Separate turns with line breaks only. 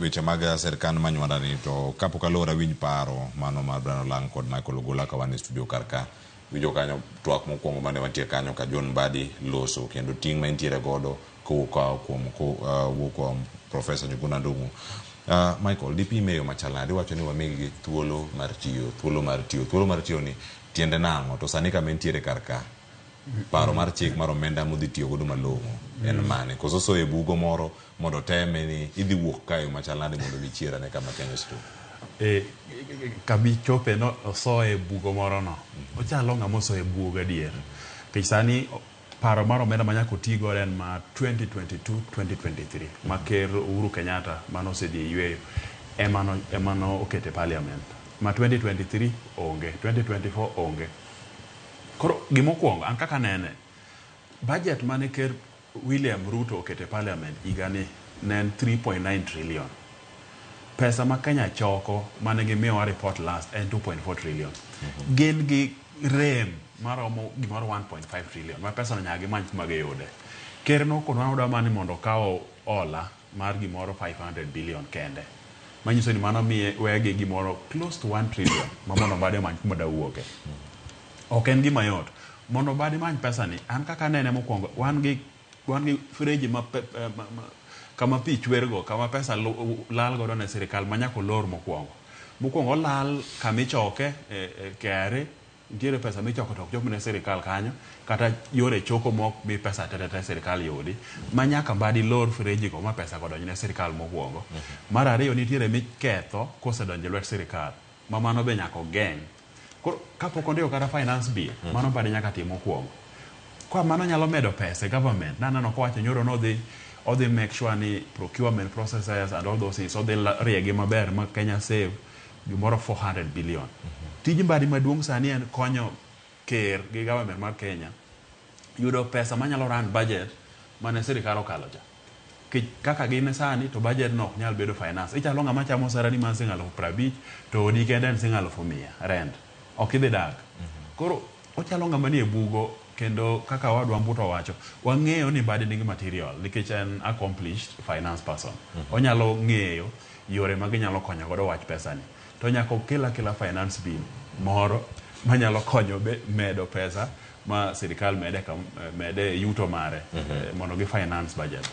weche mag serikal manywanda ni to kapok alora winj paro mano mar Brian Olang kod Michael Ogolla ka wan e studio karka winjo kanyo twak mokwongo mane wantie kanyo ka John Mbadi loso kendo ting' ma intiere godo kowuok kuom Professor Njuguna Ndung'u. Michael, dipi meyo machalade wacho ni wamigi thuolo mar tiyo ni tiende nang'o to sani kama intiere karka paro mar chik mar omenda modhi tiyo godo malong'o en mane koso so e bugo moro mondo teme ni idhi wuok kayo machalade mondo michiera ne kama Kenya sto
kabi chope no so e bugo moro no ochalo ng'amo so e bugo adier kech sani paro mar omenda manyako tigo en ma 2022-2023 ma ker Uhuru Kenyatta mano osedhi yweyo emano okete parliament ma 2023 onge 2024 onge. Koro gimokwongo an kaka nene budget mane ker William Ruto okete parliament igani nen 3.9 trillion. Pesa ma Kenya choko mane gimiyowa report last en 2.4 trillion. Gin gi rem maromo gimoro 1.5 trillion ma pesa no nyagi many kuma giyude. Ker no konwa oda mani mondo kawo ola mar gimoro 500 billion kende. Manyiso ni mano miye wege gimoro close to 1 trillion ma mondo bade many kuma da wuoke. Ok en gima yot. Mondo bade many pesa ni an kaka nene mokwongo wan gi freji kama pi chwergo kama pesa lal godo ne sirikal manyako lor mokwongo lal kamichoke kere ntiere pesa michoko tok jok ne sirikal kanyo kata yore choko mok mi pesa tete sirikal yudi manyaka badi lor freji go ma pesa godonyo ne sirikal mokwongo. Mar ariyo nitiere miketho kosedonjo lwet sirikal ma mano be nyako geng. Kapok ondiko kata finance bill mano bade nyaka tim mokwongo. Kwa mano nyalo medo pesa government nanano kowacho nyoro no odhi make sure ni procurement processes and all those things odhi riegi maber ma Kenya save gimoro 400 billion. Tij Mbadi maduong' sani en konyo ker gi government mar Kenya yudo pesa manyalo run budget mane sirikal okalo cha. Kaka gine sani to budget no ok nyal bedo finance. Ichalo ng'ama chamo sarani man sing 50,000 to odi kende en sing 100,000 rent. Ok idhi dak. Koro ochalo ng'ama ni e bugo kendo kaka wadwa Mbuto wacho wang'eyo ni Mbadi nigi material nikech en accomplished finance person. Onyalo ng'eyo yore ma ginyalo konyo godo wach pesa ni. To nyako kila finance bill moro manyalo konyo medo pesa ma sirikal mede yuto mare mondo gi finance budget.